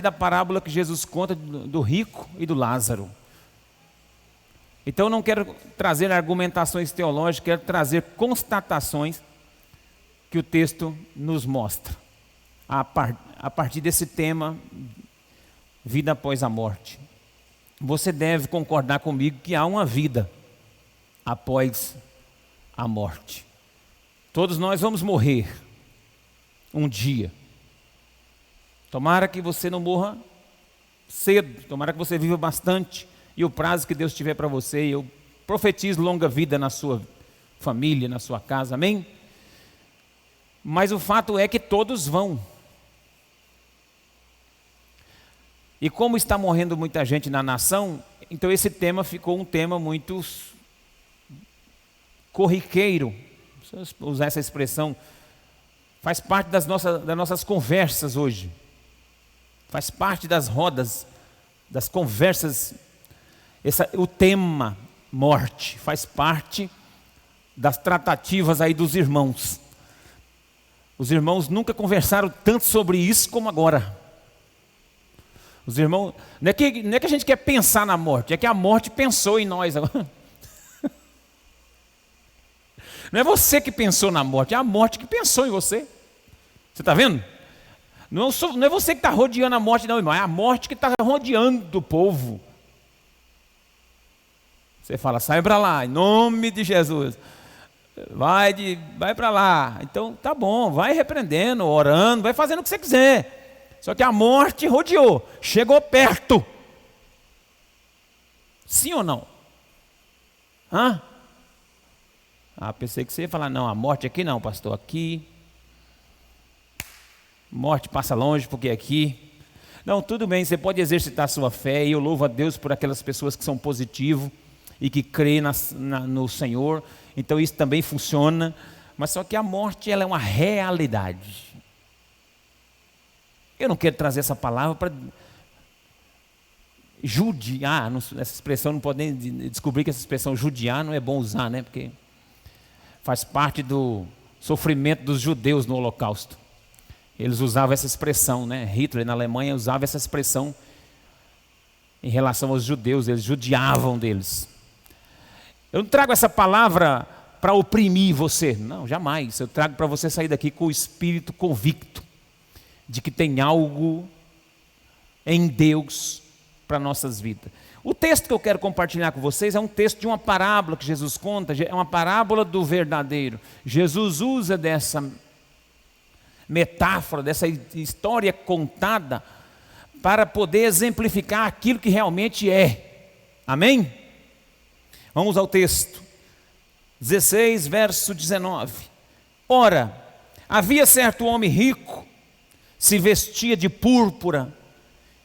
da parábola que Jesus conta do rico e do Lázaro. Então eu não quero trazer argumentações teológicas, quero trazer constatações que o texto nos mostra a partir desse tema, vida após a morte. Você deve concordar comigo que há uma vida após a morte. Todos nós vamos morrer um dia. Tomara que você não morra cedo, tomara que você viva bastante, e o prazo que Deus tiver para você, eu profetizo longa vida na sua família, na sua casa, amém? Mas o fato é que todos vão. E como está morrendo muita gente na nação, então esse tema ficou um tema muito corriqueiro, se eu usar essa expressão, faz parte das nossas conversas hoje. Faz parte das rodas, das conversas, o tema morte, faz parte das tratativas aí dos irmãos. Os irmãos nunca conversaram tanto sobre isso como agora. Os irmãos, não é que a gente quer pensar na morte, é que a morte pensou em nós agora. Não é você que pensou na morte, é a morte que pensou em você. Você está vendo? Não é você que está rodeando a morte, não, irmão. É a morte que está rodeando o povo. Você fala, sai para lá, em nome de Jesus. Vai para lá. Então, tá bom, vai repreendendo, orando, vai fazendo o que você quiser. Só que a morte rodeou, chegou perto. Sim ou não? Hã? Pensei que você ia falar, não, a morte aqui não, pastor, aqui. Morte passa longe, porque aqui. Não, tudo bem, você pode exercitar a sua fé, e eu louvo a Deus por aquelas pessoas que são positivas e que creem no Senhor, então isso também funciona, mas só que a morte, ela é uma realidade. Eu não quero trazer essa palavra para judiar, essa expressão, não pode nem descobrir que essa expressão judiar não é bom usar, né? Porque faz parte do sofrimento dos judeus no Holocausto. Eles usavam essa expressão, né? Hitler na Alemanha usava essa expressão em relação aos judeus, eles judiavam deles. Eu não trago essa palavra para oprimir você, não, jamais. Eu trago para você sair daqui com o espírito convicto de que tem algo em Deus para nossas vidas. O texto que eu quero compartilhar com vocês é um texto de uma parábola que Jesus conta, é uma parábola do verdadeiro. Jesus usa dessa metáfora, dessa história contada, para poder exemplificar aquilo que realmente é. Amém? Vamos ao texto. 16, verso 19. Ora, havia certo homem rico, se vestia de púrpura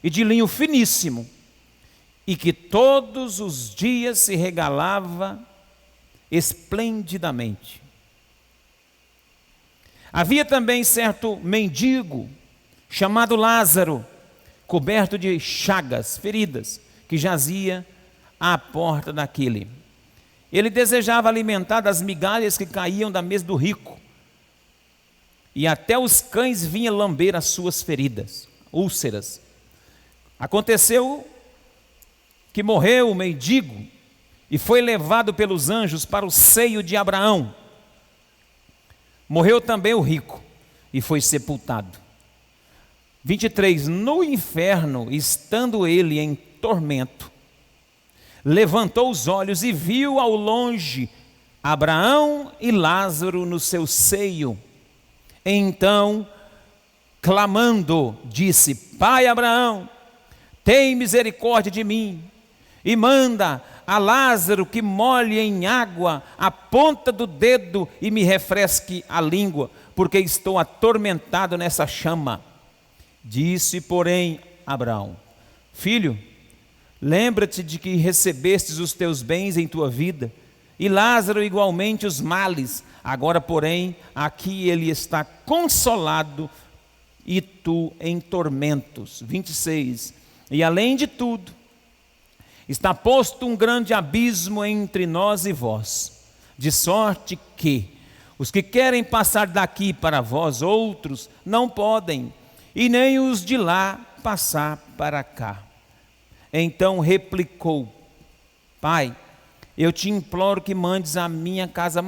e de linho finíssimo, e que todos os dias se regalava esplendidamente. Havia também certo mendigo, chamado Lázaro, coberto de chagas, feridas, que jazia à porta daquele. Ele desejava alimentar das migalhas que caíam da mesa do rico, e até os cães vinham lamber as suas feridas, úlceras. Aconteceu que morreu o mendigo e foi levado pelos anjos para o seio de Abraão. Morreu também o rico e foi sepultado. 23, no inferno, estando ele em tormento, levantou os olhos e viu ao longe Abraão e Lázaro no seu seio. Então, clamando, disse: Pai Abraão, tem misericórdia de mim e manda a Lázaro que molhe em água a ponta do dedo e me refresque a língua, porque estou atormentado nessa chama. Disse, porém, Abraão: Filho, lembra-te de que recebestes os teus bens em tua vida, e Lázaro igualmente os males. Agora, porém, aqui ele está consolado e tu em tormentos. 26. E além de tudo, está posto um grande abismo entre nós e vós, de sorte que os que querem passar daqui para vós outros não podem, e nem os de lá passar para cá. Então replicou: Pai, eu te imploro que mandes a minha casa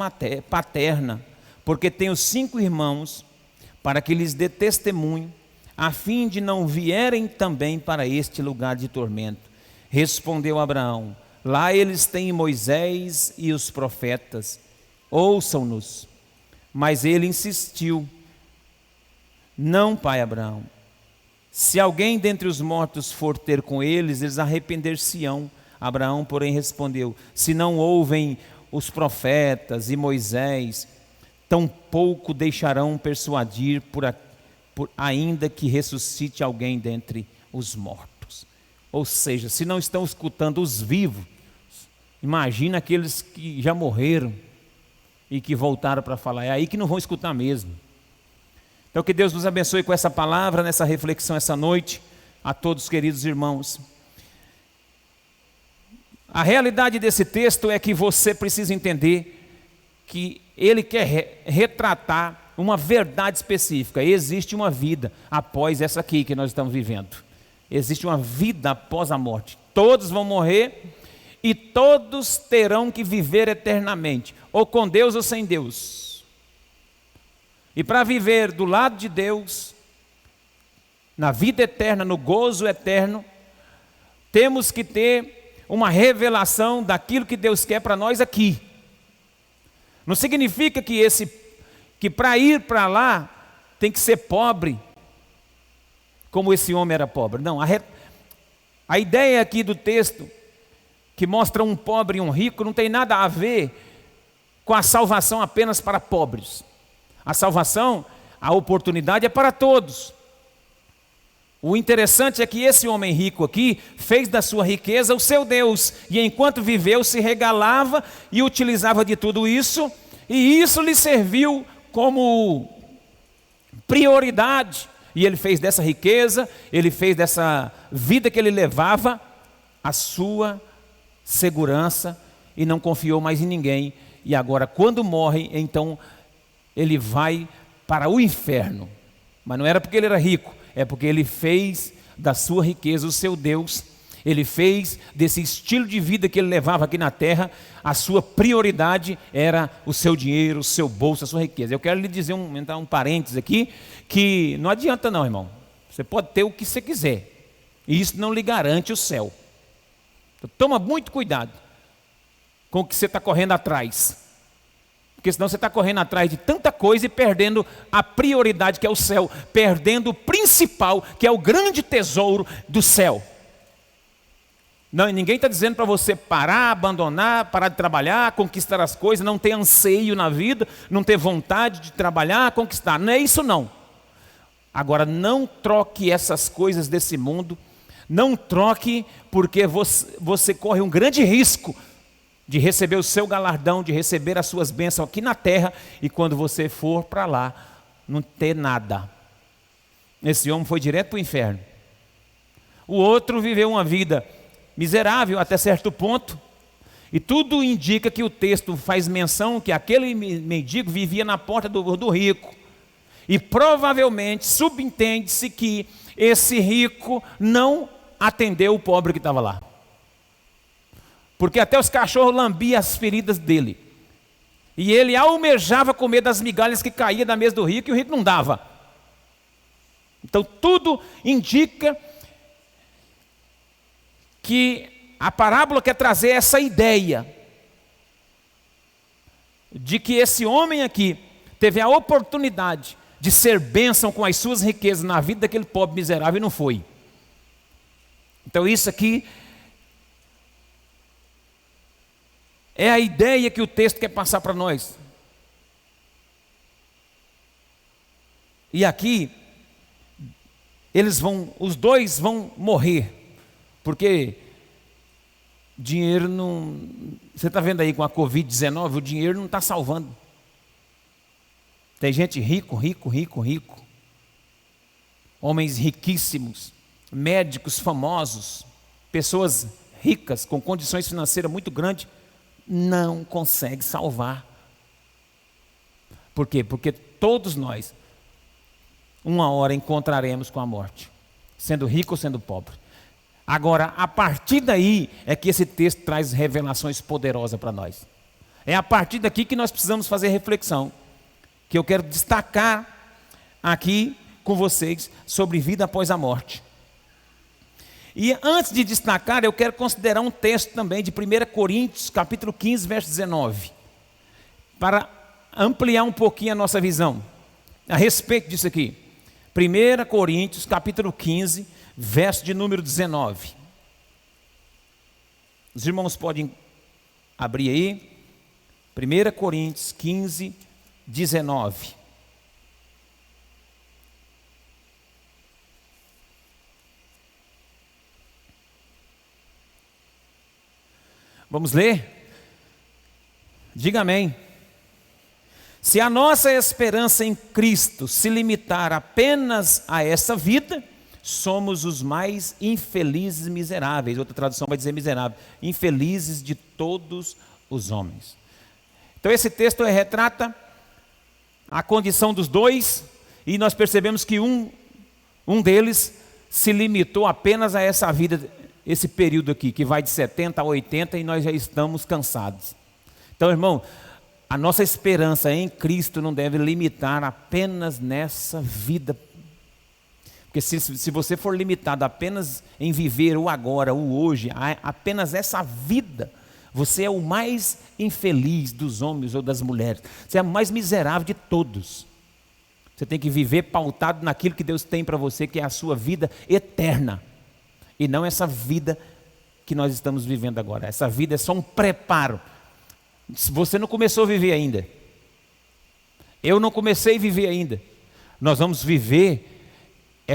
paterna, porque tenho 5 irmãos, para que lhes dê testemunho, a fim de não vierem também para este lugar de tormento. Respondeu Abraão: lá eles têm Moisés e os profetas, ouçam-nos. Mas ele insistiu: não, pai Abraão, se alguém dentre os mortos for ter com eles, eles arrepender-se-ão. Abraão, porém, respondeu: se não ouvem os profetas e Moisés, tampouco deixarão persuadir ainda que ressuscite alguém dentre os mortos. Ou seja, se não estão escutando os vivos, imagina aqueles que já morreram e que voltaram para falar, é aí que não vão escutar mesmo. Então que Deus nos abençoe com essa palavra, nessa reflexão essa noite, a todos queridos irmãos. A realidade desse texto é que você precisa entender que ele quer retratar uma verdade específica. Existe uma vida após essa aqui que nós estamos vivendo. Existe uma vida após a morte. Todos vão morrer e todos terão que viver eternamente, ou com Deus ou sem Deus. E para viver do lado de Deus, na vida eterna, no gozo eterno, temos que ter uma revelação daquilo que Deus quer para nós aqui. Não significa que para ir para lá tem que ser pobre, como esse homem era pobre. Não, a ideia aqui do texto, que mostra um pobre e um rico, não tem nada a ver com a salvação apenas para pobres. A salvação, a oportunidade é para todos. O interessante é que esse homem rico aqui fez da sua riqueza o seu Deus, e enquanto viveu se regalava e utilizava de tudo isso, e isso lhe serviu como prioridade. E ele fez dessa riqueza, ele fez dessa vida que ele levava a sua segurança e não confiou mais em ninguém. E agora, quando morre, então ele vai para o inferno. Mas não era porque ele era rico, é porque ele fez da sua riqueza o seu Deus. Ele fez desse estilo de vida que ele levava aqui na terra, a sua prioridade era o seu dinheiro, o seu bolso, a sua riqueza. Eu quero lhe dizer, entrar um parênteses aqui, que não adianta não, irmão. Você pode ter o que você quiser, e isso não lhe garante o céu. Então, toma muito cuidado com o que você está correndo atrás, porque senão você está correndo atrás de tanta coisa e perdendo a prioridade que é o céu, perdendo o principal, que é o grande tesouro do céu. Não, ninguém está dizendo para você parar, abandonar, parar de trabalhar, conquistar as coisas, não ter anseio na vida, não ter vontade de trabalhar, conquistar. Não é isso não. Agora, não troque essas coisas desse mundo, não troque, porque você corre um grande risco de receber o seu galardão, de receber as suas bênçãos aqui na terra, e quando você for para lá, não ter nada. Esse homem foi direto para o inferno. O outro viveu uma vida miserável até certo ponto, e tudo indica que o texto faz menção que aquele mendigo vivia na porta do rico, e provavelmente subentende-se que esse rico não atendeu o pobre que estava lá, porque até os cachorros lambiam as feridas dele, e ele almejava comer das migalhas que caía da mesa do rico, e o rico não dava. Então tudo indica que a parábola quer trazer essa ideia de que esse homem aqui teve a oportunidade de ser bênção com as suas riquezas na vida daquele pobre miserável e não foi. Então isso aqui é a ideia que o texto quer passar para nós. E aqui os dois vão morrer. Porque dinheiro não... Você está vendo aí com a Covid-19, o dinheiro não está salvando. Tem gente rico. Homens riquíssimos, médicos famosos, pessoas ricas, com condições financeiras muito grandes, não consegue salvar. Por quê? Porque todos nós, uma hora encontraremos com a morte. sendo rico ou sendo pobre. Agora, a partir daí é que esse texto traz revelações poderosas para nós. É a partir daqui que nós precisamos fazer reflexão, que eu quero destacar aqui com vocês sobre vida após a morte. E antes de destacar, eu quero considerar um texto também de 1 Coríntios, capítulo 15, verso 19, para ampliar um pouquinho a nossa visão a respeito disso aqui. 1 Coríntios, capítulo 15, verso de número 19. Os irmãos podem abrir aí. 1 Coríntios 15, 19. Vamos ler? Diga amém. Se a nossa esperança em Cristo se limitar apenas a essa vida, somos os mais infelizes e miseráveis. Outra tradução vai dizer miserável. Infelizes de todos os homens. Então esse texto retrata a condição dos dois, e nós percebemos que um deles se limitou apenas a essa vida, esse período aqui, que vai de 70 a 80, e nós já estamos cansados. Então, irmão, a nossa esperança em Cristo não deve limitar apenas nessa vida. Porque se você for limitado apenas em viver o agora, o hoje, apenas essa vida, você é o mais infeliz dos homens ou das mulheres. Você é o mais miserável de todos. Você tem que viver pautado naquilo que Deus tem para você, que é a sua vida eterna. E não essa vida que nós estamos vivendo agora. Essa vida é só um preparo. Você não começou a viver ainda. Eu não comecei a viver ainda. Nós vamos viver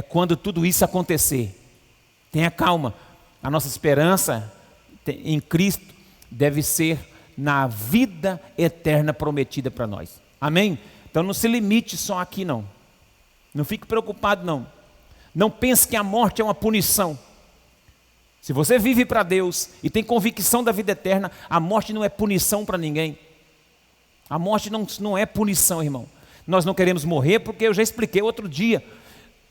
quando tudo isso acontecer. Tenha calma. A nossa esperança em Cristo deve ser na vida eterna prometida para nós. Amém? Então não se limite só aqui não. Não fique preocupado não. Não pense que a morte é uma punição. Se você vive para Deus e tem convicção da vida eterna, a morte não é punição para ninguém. A morte não é punição, irmão. Nós não queremos morrer porque eu já expliquei outro dia.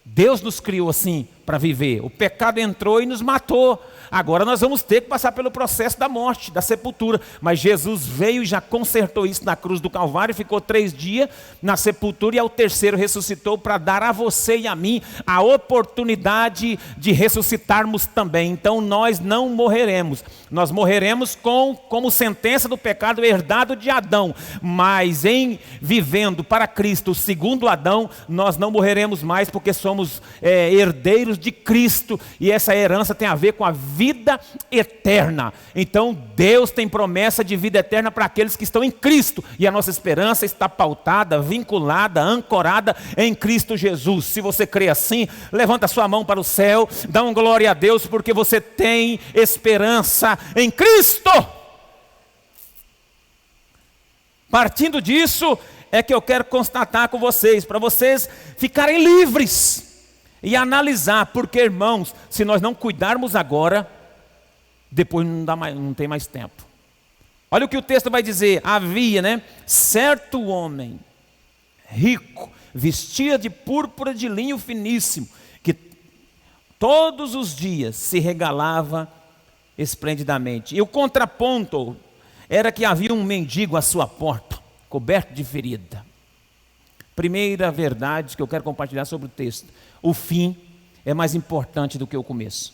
Deus nos criou assim para viver. O pecado entrou e nos matou. Agora nós vamos ter que passar pelo processo da morte, da sepultura. Mas Jesus veio e já consertou isso na cruz do Calvário. Ficou 3 dias na sepultura e ao terceiro ressuscitou para dar a você e a mim a oportunidade de ressuscitarmos também. Então nós não morreremos. Nós morreremos como sentença do pecado herdado de Adão. Mas em vivendo para Cristo, segundo Adão, nós não morreremos mais porque somos herdeiros de Cristo, e essa herança tem a ver com a vida eterna. Então Deus tem promessa de vida eterna para aqueles que estão em Cristo, e a nossa esperança está pautada, vinculada, ancorada em Cristo Jesus. Se você crê assim, levanta sua mão para o céu, dá um glória a Deus, porque você tem esperança em Cristo. Partindo disso é que eu quero constatar com vocês, para vocês ficarem livres e analisar, porque, irmãos, se nós não cuidarmos agora, depois não tem mais tempo. Olha o que o texto vai dizer. Havia, certo homem rico, vestia de púrpura de linho finíssimo, que todos os dias se regalava esplendidamente. E o contraponto era que havia um mendigo à sua porta, coberto de ferida. Primeira verdade que eu quero compartilhar sobre o texto: o fim é mais importante do que o começo.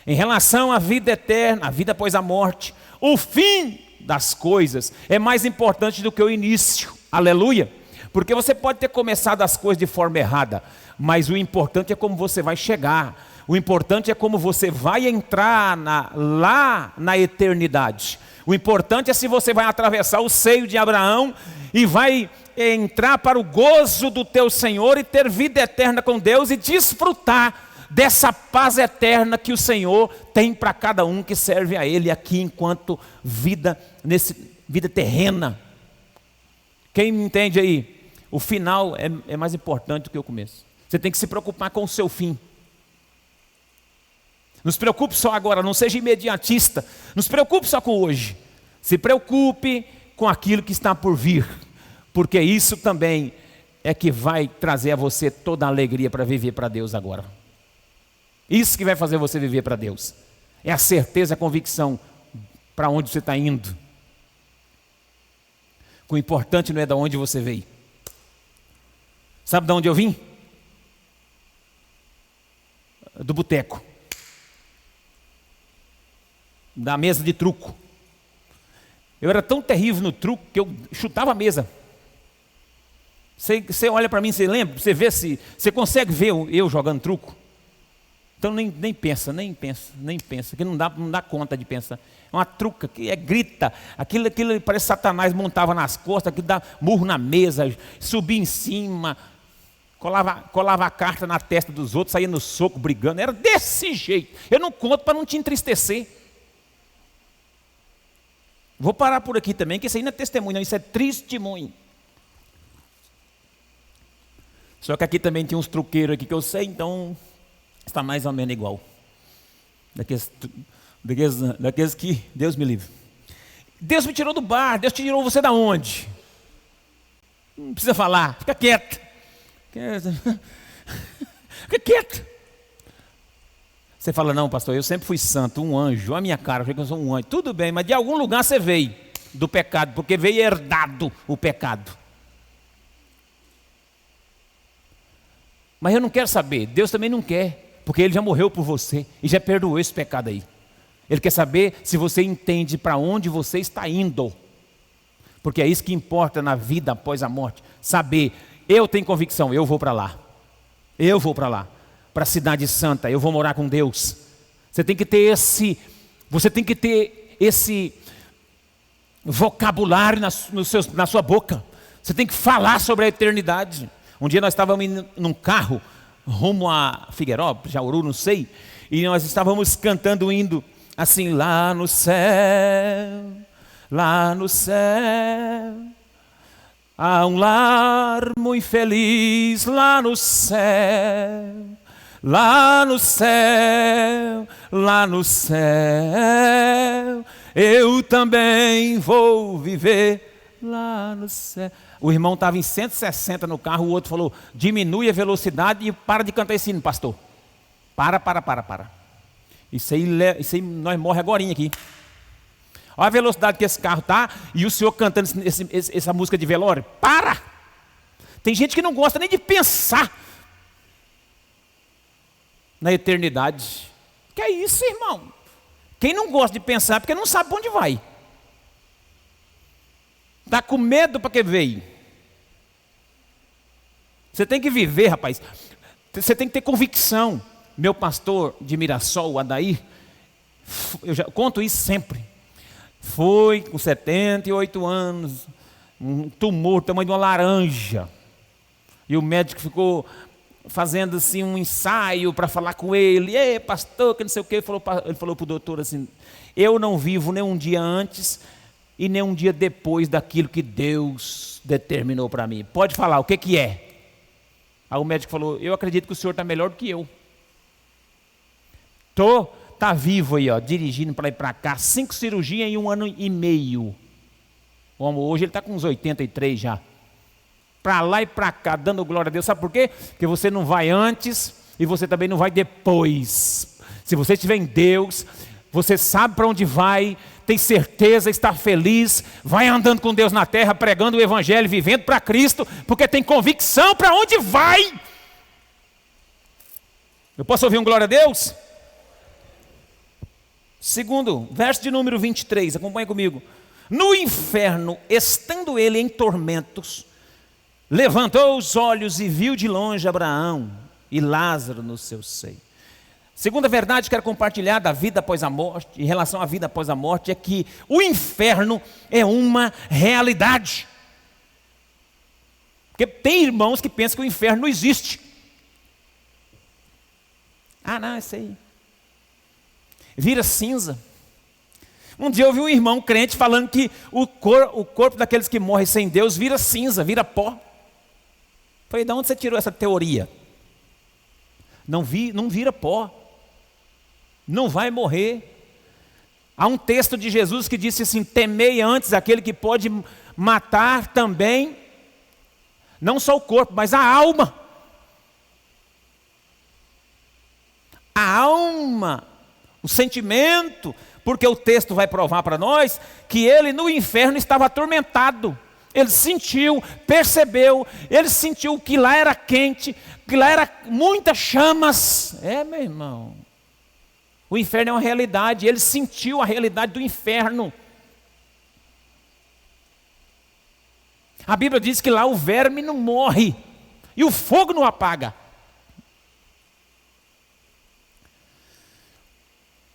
Em relação à vida eterna, a vida após a morte, o fim das coisas é mais importante do que o início. Aleluia! Porque você pode ter começado as coisas de forma errada, mas o importante é como você vai chegar. O importante é como você vai entrar lá na eternidade. O importante é se você vai atravessar o seio de Abraão e vai entrar para o gozo do teu Senhor e ter vida eterna com Deus e desfrutar dessa paz eterna que o Senhor tem para cada um que serve a Ele aqui enquanto vida terrena. Quem me entende aí? O final é mais importante do que o começo. Você tem que se preocupar com o seu fim. Não se preocupe só agora, não seja imediatista. Não se preocupe só com hoje. Se preocupe com aquilo que está por vir. Porque isso também é que vai trazer a você toda a alegria para viver para Deus agora. Isso que vai fazer você viver para Deus. É a certeza, a convicção para onde você está indo. O importante não é de onde você veio. Sabe de onde eu vim? Do boteco. Da mesa de truco. Eu era tão terrível no truco que eu chutava a mesa. Você olha para mim, você lembra? Você vê se você consegue ver eu jogando truco? Então nem pensa, que não dá conta de pensar. É uma truca que grita, aquilo parece Satanás montava nas costas, que dá murro na mesa, subia em cima, colava a carta na testa dos outros, saía no soco brigando, era desse jeito. Eu não conto para não te entristecer. Vou parar por aqui também, que isso aí não é testemunho, não, isso é testemunho. Só que aqui também tem uns truqueiros aqui que eu sei, então está mais ou menos igual. Daqueles que Deus me livre. Deus me tirou do bar. Deus te tirou você da onde? Não precisa falar, fica quieto. Fica quieto. Você fala, não pastor, eu sempre fui santo, um anjo, a minha cara, eu sou um anjo. Tudo bem, mas de algum lugar você veio do pecado, porque veio herdado o pecado. Mas eu não quero saber, Deus também não quer, porque Ele já morreu por você e já perdoou esse pecado aí. Ele quer saber se você entende para onde você está indo, porque é isso que importa na vida após a morte. Saber, eu tenho convicção, eu vou para lá, para a cidade santa, eu vou morar com Deus. Você tem que ter esse vocabulário na sua boca. Você tem que falar sobre a eternidade. Um dia nós estávamos indo num carro rumo a Figueirópolis, Jauru, não sei, e nós estávamos cantando, indo assim, lá no céu, há um lar muito feliz, lá no céu, eu também vou viver lá no céu. O irmão estava em 160 no carro, o outro falou, diminui a velocidade e para de cantar esse hino, pastor. Para. Isso aí nós morremos agorinha aqui. Olha a velocidade que esse carro está e o senhor cantando essa música de velório. Para! Tem gente que não gosta nem de pensar na eternidade. Que é isso, irmão? Quem não gosta de pensar é porque não sabe para onde vai. Está com medo para que veio. Você tem que viver, rapaz. Você tem que ter convicção. Meu pastor de Mirassol, o Adair, eu já conto isso sempre. Foi com 78 anos, um tumor do tamanho de uma laranja. E o médico ficou fazendo assim um ensaio para falar com ele. Ei, pastor, que não sei o quê. Ele falou para o doutor assim, eu não vivo nem um dia antes e nem um dia depois daquilo que Deus determinou para mim. Pode falar, o que é? Aí o médico falou, eu acredito que o senhor está melhor do que eu. Tá vivo aí, ó, dirigindo para ir para cá, 5 cirurgias em 1 ano e meio. Hoje ele está com uns 83 já. Para lá e para cá, dando glória a Deus. Sabe por quê? Porque você não vai antes e você também não vai depois. Se você estiver em Deus, você sabe para onde vai, tem certeza, está feliz, vai andando com Deus na terra, pregando o evangelho, vivendo para Cristo, porque tem convicção para onde vai. Eu posso ouvir um glória a Deus? Segundo, verso de número 23, acompanha comigo. No inferno, estando ele em tormentos, levantou os olhos e viu de longe Abraão e Lázaro no seu seio. Segunda verdade que quero compartilhar da vida após a morte, em relação à vida após a morte, é que o inferno é uma realidade. Porque tem irmãos que pensam que o inferno não existe. Ah, não, isso aí vira cinza. Um dia eu vi um irmão crente falando que o corpo daqueles que morrem sem Deus vira cinza, vira pó. Falei, de onde você tirou essa teoria? Não vira pó. Não vai morrer. Há um texto de Jesus que disse assim, temei antes aquele que pode matar também, não só o corpo, mas a alma. a alma, o sentimento, porque o texto vai provar para nós que ele no inferno estava atormentado. Ele sentiu, percebeu, ele sentiu que lá era quente, que lá era muitas chamas. Meu irmão, o inferno é uma realidade, ele sentiu a realidade do inferno. A Bíblia diz que lá o verme não morre e o fogo não apaga.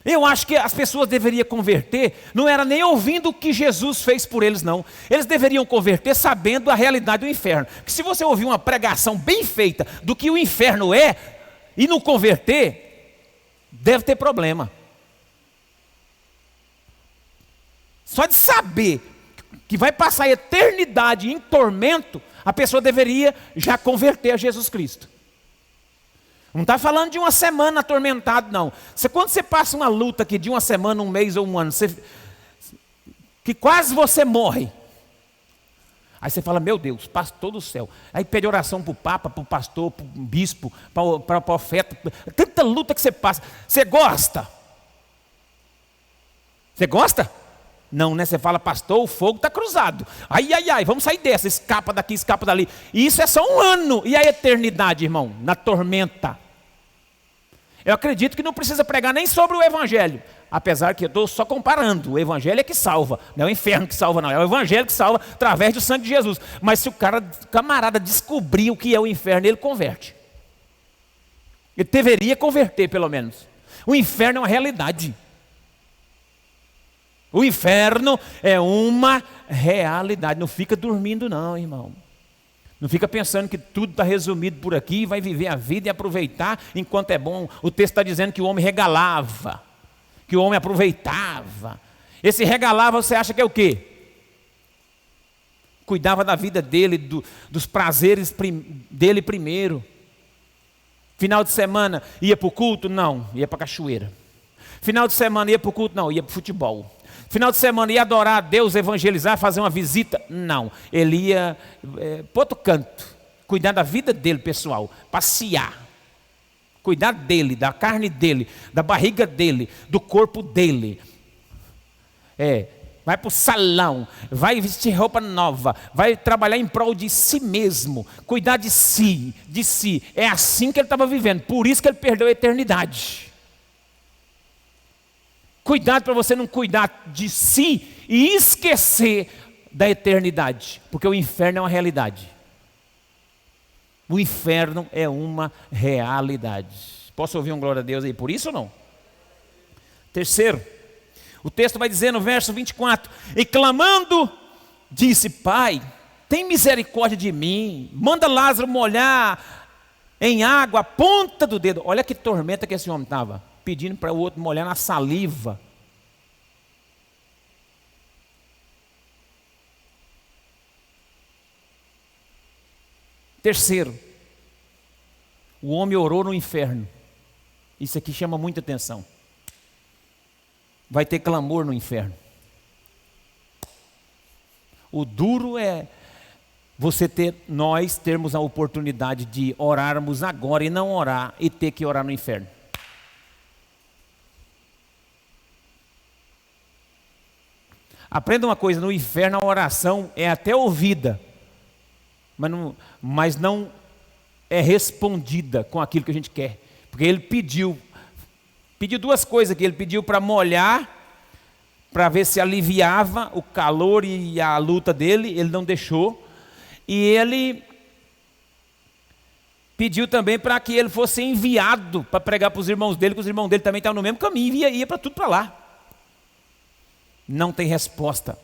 Eu acho que as pessoas deveriam converter, não era nem ouvindo o que Jesus fez por eles, não. Eles deveriam converter sabendo a realidade do inferno. Porque se você ouvir uma pregação bem feita do que o inferno é, e não converter, deve ter problema. Só de saber que vai passar a eternidade em tormento, a pessoa deveria já converter a Jesus Cristo. Não está falando de uma semana atormentado, não. Quando você passa uma luta aqui de uma semana, um mês ou um ano, que quase você morre. Aí você fala, meu Deus, pastor do céu. Aí pede oração para o papa, para o pastor, para o bispo, para o profeta. Tanta luta que você passa. Você gosta? Você gosta? Não, né? Você fala, pastor, o fogo está cruzado. Ai, vamos sair dessa, escapa daqui, escapa dali. E isso é só um ano. E a eternidade, irmão? Na tormenta. Eu acredito que não precisa pregar nem sobre o evangelho. Apesar que eu estou só comparando. O evangelho é que salva. Não é o inferno que salva, não. É o evangelho que salva através do sangue de Jesus. Mas se o camarada descobrir o que é o inferno, ele converte. Ele deveria converter, pelo menos. O inferno é uma realidade. O inferno é uma realidade. Não fica dormindo não, irmão. Não fica pensando que tudo está resumido por aqui, vai viver a vida e aproveitar enquanto é bom. O texto está dizendo que o homem regalava, que o homem aproveitava. Esse regalava, você acha que é o quê? Cuidava da vida dele, dos prazeres dele primeiro. Final de semana ia para o culto? Não, ia para a cachoeira. Final de semana ia para o culto? Não, ia para o futebol. Final de semana ia adorar a Deus, evangelizar, fazer uma visita? Não, ele ia para outro canto, cuidar da vida dele pessoal, passear, cuidar dele, da carne dele, da barriga dele, do corpo dele. Vai para o salão, vai vestir roupa nova, vai trabalhar em prol de si mesmo, cuidar de si. É assim que ele estava vivendo, por isso que ele perdeu a eternidade. Cuidado para você não cuidar de si e esquecer da eternidade, porque o inferno é uma realidade. O inferno é uma realidade. Posso ouvir um glória a Deus aí por isso ou não? Terceiro, o texto vai dizer no verso 24: e clamando, disse: Pai, tem misericórdia de mim, manda Lázaro molhar em água a ponta do dedo. Olha que tormenta que esse homem estava, pedindo para o outro molhar na saliva. Terceiro, o homem orou no inferno. Isso aqui chama muita atenção. Vai ter clamor no inferno. O duro é nós termos a oportunidade de orarmos agora e não orar e ter que orar no inferno. Aprenda uma coisa, no inferno a oração é até ouvida, mas não é respondida com aquilo que a gente quer. Porque ele pediu duas coisas aqui. Ele pediu para molhar, para ver se aliviava o calor e a luta dele, ele não deixou. E ele pediu também para que ele fosse enviado para pregar para os irmãos dele, que os irmãos dele também estavam no mesmo caminho e ia para tudo para lá. Não tem resposta.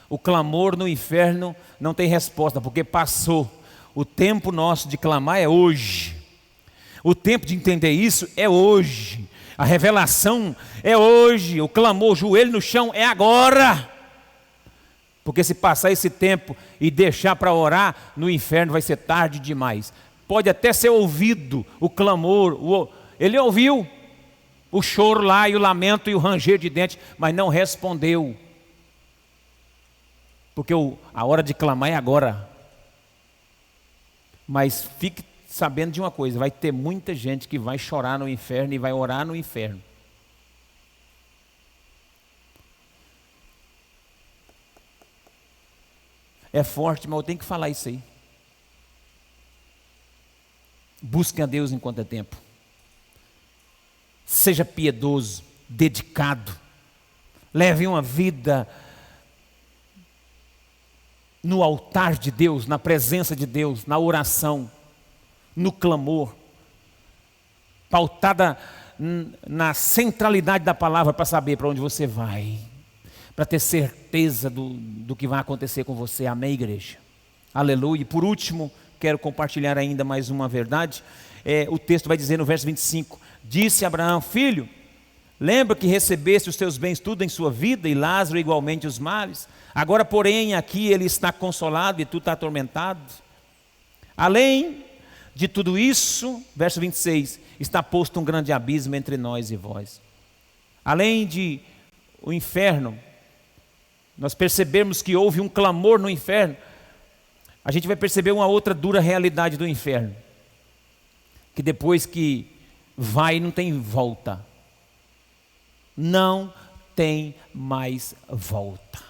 O clamor no inferno não tem resposta, porque passou. O tempo nosso de clamar é hoje. O tempo de entender isso é hoje. A revelação é hoje. O clamor, o joelho no chão é agora. Porque se passar esse tempo e deixar para orar, no inferno vai ser tarde demais. Pode até ser ouvido o clamor. Ele ouviu o choro lá e o lamento e o ranger de dentes, mas não respondeu. Porque a hora de clamar é agora. Mas fique sabendo de uma coisa: vai ter muita gente que vai chorar no inferno e vai orar no inferno. É forte, mas eu tenho que falar isso aí. Busquem a Deus enquanto é tempo. Seja piedoso, dedicado. Leve uma vida no altar de Deus, na presença de Deus, na oração, no clamor, pautada na centralidade da palavra, para saber para onde você vai, para ter certeza do que vai acontecer com você. Amém, igreja? Aleluia. E por último, quero compartilhar ainda mais uma verdade. O texto vai dizer no verso 25: disse Abraão: filho, lembra que recebeste os teus bens tudo em sua vida, e Lázaro igualmente os males. Agora, porém, aqui ele está consolado e tu está atormentado. Além de tudo isso, verso 26, está posto um grande abismo entre nós e vós. Além de o inferno, nós percebermos que houve um clamor no inferno, a gente vai perceber uma outra dura realidade do inferno, que depois que vai, não tem volta. Não tem mais volta.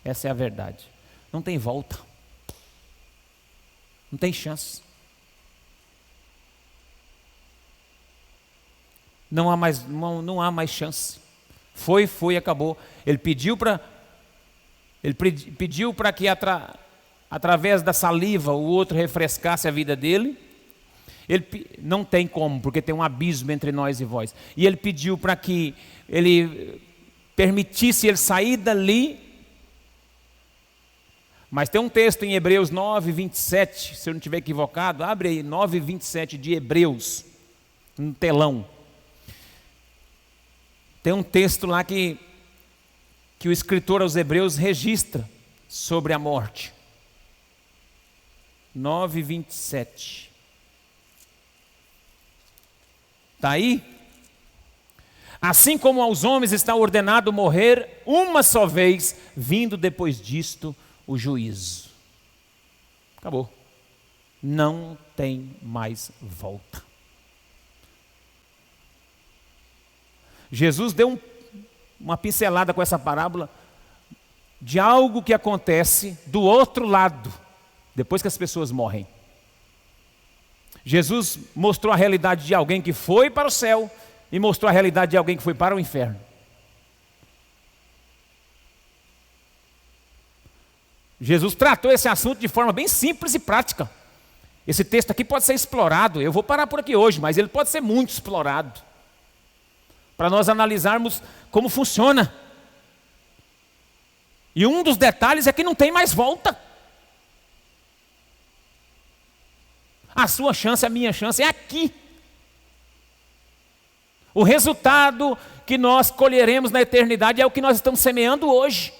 Essa é a verdade. Não tem volta. Não tem chance. Não há mais chance. Foi, acabou. Ele pediu para que através da saliva o outro refrescasse a vida dele. Ele não tem como, porque tem um abismo entre nós e vós. E ele pediu para que ele permitisse ele sair dali. Mas tem um texto em Hebreus 9, 27, se eu não estiver equivocado, abre aí, 9, 27 de Hebreus, no telão. Tem um texto lá que o escritor aos Hebreus registra sobre a morte. 9, 27. Está aí? Assim como aos homens está ordenado morrer uma só vez, vindo depois disto o juízo. Acabou. Não tem mais volta. Jesus deu uma pincelada com essa parábola de algo que acontece do outro lado, depois que as pessoas morrem. Jesus mostrou a realidade de alguém que foi para o céu e mostrou a realidade de alguém que foi para o inferno. Jesus tratou esse assunto de forma bem simples e prática. Esse texto aqui pode ser explorado, eu vou parar por aqui hoje, mas ele pode ser muito explorado, para nós analisarmos como funciona. E um dos detalhes é que não tem mais volta. A sua chance, a minha chance é aqui. O resultado que nós colheremos na eternidade é o que nós estamos semeando hoje.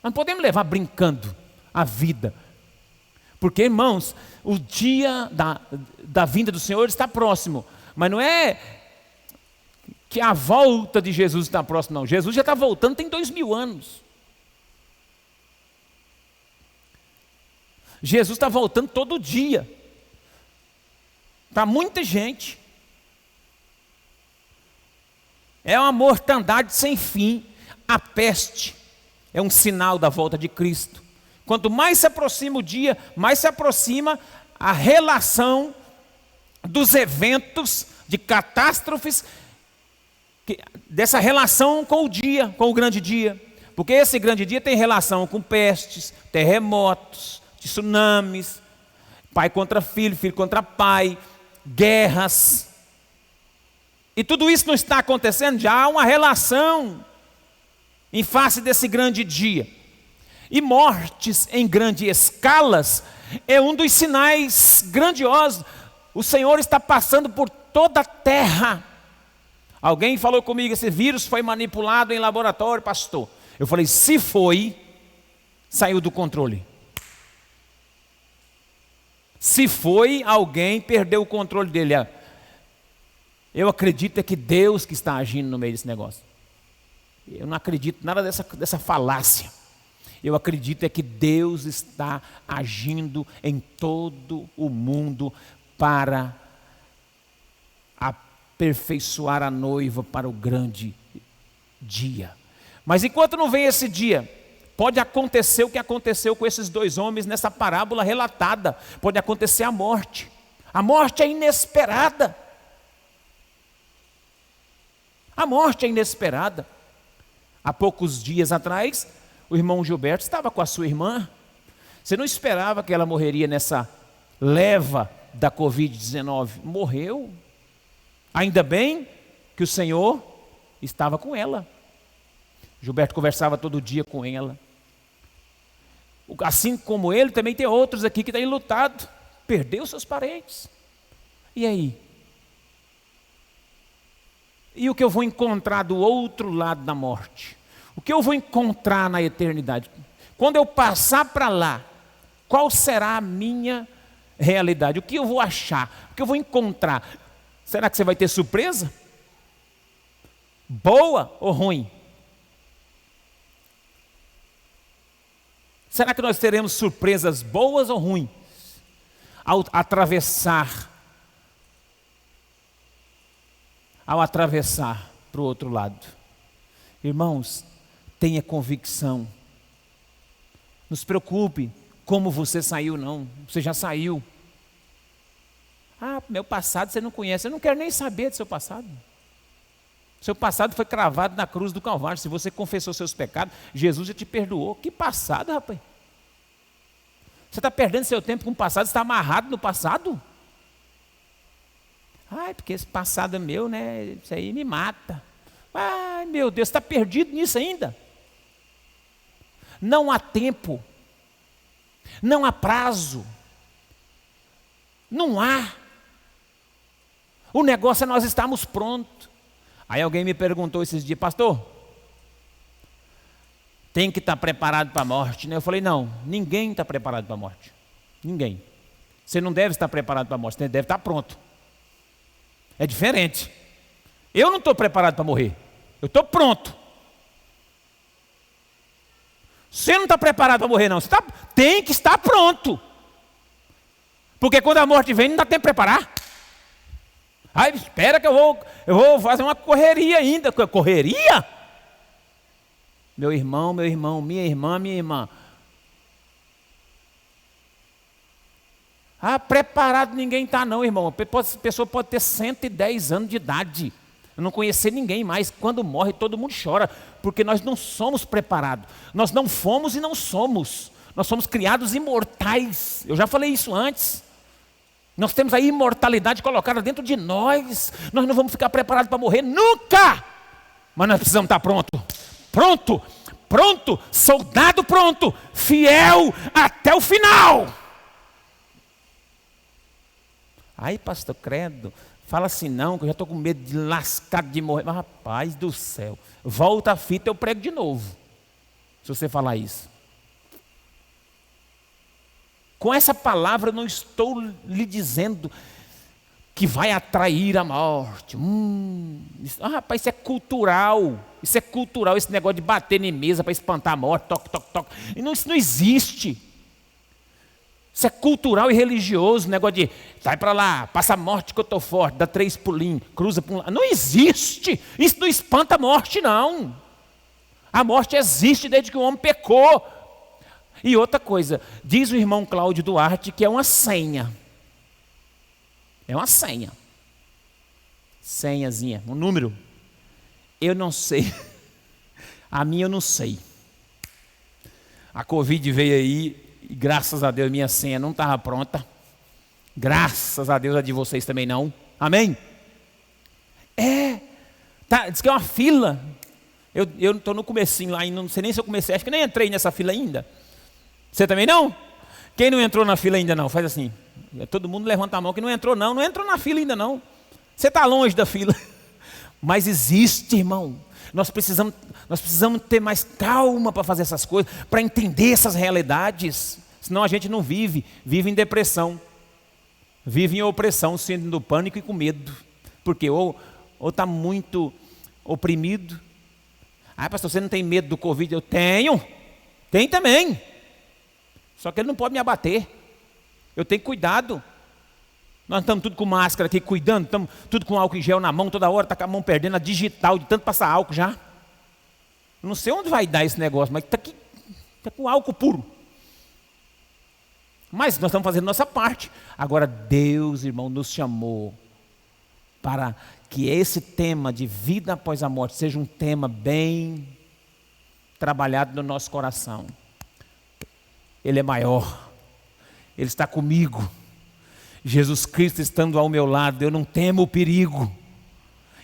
Nós não podemos levar brincando a vida. Porque, irmãos, o dia da vinda do Senhor está próximo. Mas não é que a volta de Jesus está próxima, não. Jesus já está voltando tem 2000 anos. Jesus está voltando todo dia. Para muita gente. É uma mortandade sem fim. A peste é um sinal da volta de Cristo. Quanto mais se aproxima o dia, mais se aproxima a relação dos eventos, de catástrofes, dessa relação com o dia, com o grande dia. Porque esse grande dia tem relação com pestes, terremotos, tsunamis, pai contra filho, filho contra pai, guerras. E tudo isso não está acontecendo, já há uma relação em face desse grande dia. E mortes em grandes escalas é um dos sinais grandiosos. O Senhor está passando por toda a terra. Alguém falou comigo, esse vírus foi manipulado em laboratório, pastor. Eu falei, se foi, saiu do controle. Se foi, alguém perdeu o controle dele. Eu acredito é que Deus que está agindo no meio desse negócio. Eu não acredito nada dessa falácia. Eu acredito é que Deus está agindo em todo o mundo para aperfeiçoar a noiva para o grande dia. Mas enquanto não vem esse dia, pode acontecer o que aconteceu com esses dois homens nessa parábola relatada. Pode acontecer a morte. A morte é inesperada. A morte é inesperada. Há poucos dias atrás, o irmão Gilberto estava com a sua irmã. Você não esperava que ela morreria nessa leva da Covid-19. Morreu. Ainda bem que o Senhor estava com ela. Gilberto conversava todo dia com ela. Assim como ele, também tem outros aqui que têm lutado. Perdeu seus parentes. E aí? E o que eu vou encontrar do outro lado da morte? O que eu vou encontrar na eternidade? Quando eu passar para lá, qual será a minha realidade? O que eu vou achar? O que eu vou encontrar? Será que você vai ter surpresa? Boa ou ruim? Será que nós teremos surpresas boas ou ruins ao atravessar para o outro lado? Irmãos, tenha convicção. Não se preocupe como você saiu, não. Você já saiu. Ah, meu passado você não conhece. Eu não quero nem saber do seu passado. Seu passado foi cravado na cruz do Calvário. Se você confessou seus pecados, Jesus já te perdoou. Que passado, rapaz? Você está perdendo seu tempo com o passado, você está amarrado no passado? Ai, porque esse passado é meu, né? Isso aí me mata. Ai, meu Deus, você está perdido nisso ainda? Não há tempo. Não há prazo. Não há. O negócio é nós estarmos prontos. Aí alguém me perguntou esses dias, pastor, tem que estar preparado para a morte, né? Eu falei, não, ninguém está preparado para a morte. Ninguém. Você não deve estar preparado para a morte, você deve estar pronto. É diferente. Eu não estou preparado para morrer, eu estou pronto. Você não está preparado para morrer, não. Você tem que estar pronto. Porque quando a morte vem, não dá tempo de preparar. Ai, espera que eu vou fazer uma correria ainda. Correria? Meu irmão, minha irmã. Ah, preparado ninguém está não, irmão. A pessoa pode ter 110 anos de idade. Eu não conhecer ninguém mais. Quando morre, todo mundo chora. Porque nós não somos preparados. Nós não fomos e não somos. Nós somos criados imortais. Eu já falei isso antes. Nós temos a imortalidade colocada dentro de nós. Nós não vamos ficar preparados para morrer nunca. Mas nós precisamos estar pronto, soldado pronto, fiel até o final. Aí, pastor, credo, fala assim não, que eu já estou com medo de lascado de morrer. Mas rapaz do céu, volta a fita, eu prego de novo, se você falar isso. Com essa palavra eu não estou lhe dizendo que vai atrair a morte. Rapaz, isso é cultural. Isso é cultural, esse negócio de bater em mesa para espantar a morte, toque. Isso não existe. Isso é cultural e religioso, negócio de, sai para lá, passa a morte que eu estou forte, dá 3 pulinhos, cruza para um lado. Não existe. Isso não espanta a morte, não. A morte existe desde que o homem pecou. E outra coisa, diz o irmão Cláudio Duarte que é uma senha. É uma senha. Senhazinha, um número. Eu não sei. A minha eu não sei. A Covid veio aí e graças a Deus minha senha não estava pronta. Graças a Deus a de vocês também não. Amém? Diz que é uma fila. Eu estou no comecinho lá, não sei nem se eu comecei, acho que nem entrei nessa fila ainda. Você também não? Quem não entrou na fila ainda não? Faz assim. Todo mundo levanta a mão que não entrou não. Não entrou na fila ainda não. Você está longe da fila. Mas existe, irmão. Nós precisamos ter mais calma para fazer essas coisas, para entender essas realidades. Senão a gente não vive em depressão. Vive em opressão, sentindo pânico e com medo. Porque ou está muito oprimido. Ah, pastor, você não tem medo do Covid? Eu tenho. Tem também. Só que ele não pode me abater. Eu tenho cuidado. Nós estamos tudo com máscara aqui, cuidando, estamos tudo com álcool em gel na mão, toda hora está com a mão perdendo a digital, de tanto passar álcool já. Não sei onde vai dar esse negócio, mas está aqui, está com álcool puro. Mas nós estamos fazendo nossa parte. Agora Deus, irmão, nos chamou para que esse tema de vida após a morte seja um tema bem trabalhado no nosso coração. Ele é maior, Ele está comigo. Jesus Cristo estando ao meu lado, eu não temo o perigo.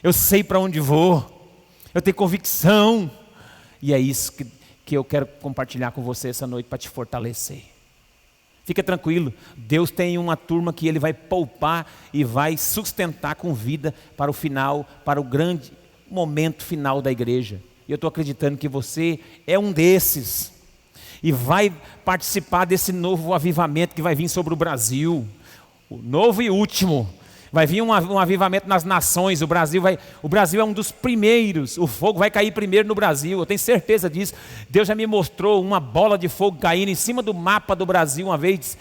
Eu sei para onde vou, eu tenho convicção. E é isso que eu quero compartilhar com você essa noite para te fortalecer. Fica tranquilo, Deus tem uma turma que Ele vai poupar e vai sustentar com vida para o final, para o grande momento final da igreja. E eu estou acreditando que você é um desses. E vai participar desse novo avivamento que vai vir sobre o Brasil. O novo e último. Vai vir um avivamento nas nações. O Brasil é um dos primeiros. O fogo vai cair primeiro no Brasil. Eu tenho certeza disso. Deus já me mostrou uma bola de fogo caindo em cima do mapa do Brasil uma vez.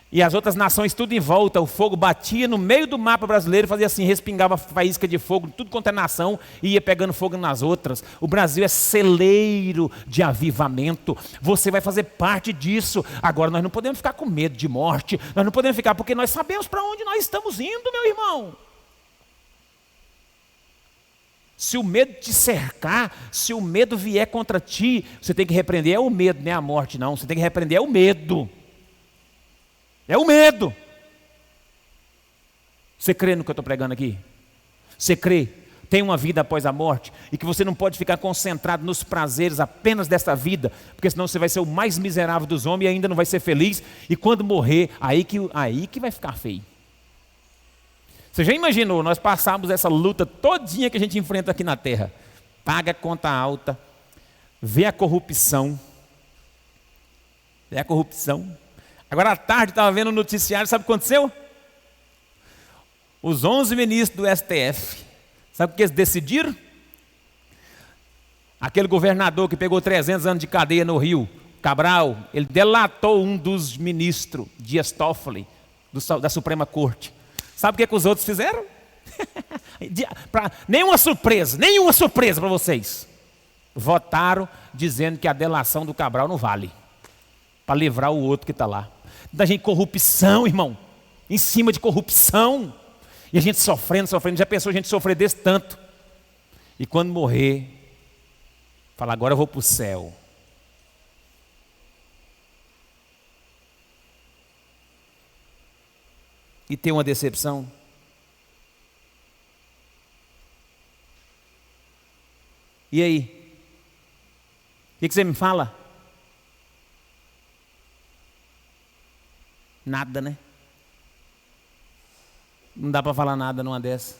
E as outras nações tudo em volta. O fogo batia no meio do mapa brasileiro, fazia assim, respingava faísca de fogo, tudo quanto é nação, e ia pegando fogo nas outras. O Brasil é celeiro de avivamento. Você vai fazer parte disso. Agora nós não podemos ficar com medo de morte. Nós não podemos ficar, porque nós sabemos para onde nós estamos indo, meu irmão. Se o medo te cercar, se o medo vier contra ti, você tem que repreender é o medo, não é a morte não. Você tem que repreender é o medo. É o medo. Você crê no que eu estou pregando aqui? Você crê? Tem uma vida após a morte e que você não pode ficar concentrado nos prazeres apenas desta vida, porque senão você vai ser o mais miserável dos homens e ainda não vai ser feliz. E quando morrer, aí que vai ficar feio. Você já imaginou, nós passamos essa luta todinha que a gente enfrenta aqui na terra. Paga conta alta, vê a corrupção. Agora à tarde estava vendo o noticiário, sabe o que aconteceu? Os 11 ministros do STF, sabe o que eles decidiram? Aquele governador que pegou 300 anos de cadeia no Rio, Cabral, ele delatou um dos ministros, Dias Toffoli, da Suprema Corte. Sabe o que os outros fizeram? Nenhuma surpresa para vocês. Votaram dizendo que a delação do Cabral não vale, para livrar o outro que está lá. Da gente corrupção, irmão, em cima de corrupção, e a gente sofrendo, já pensou a gente sofrer desse tanto, e quando morrer, fala, agora eu vou para o céu. E tem uma decepção. E aí? O que você me fala? Nada, né? Não dá para falar nada numa dessa.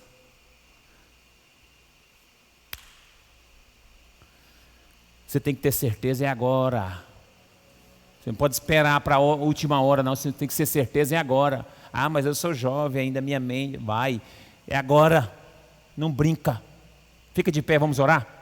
Você tem que ter certeza, é agora. Você não pode esperar para a última hora, não. Você tem que ter certeza, é agora. Ah, mas eu sou jovem ainda, minha mente vai. É agora. Não brinca. Fica de pé, vamos orar?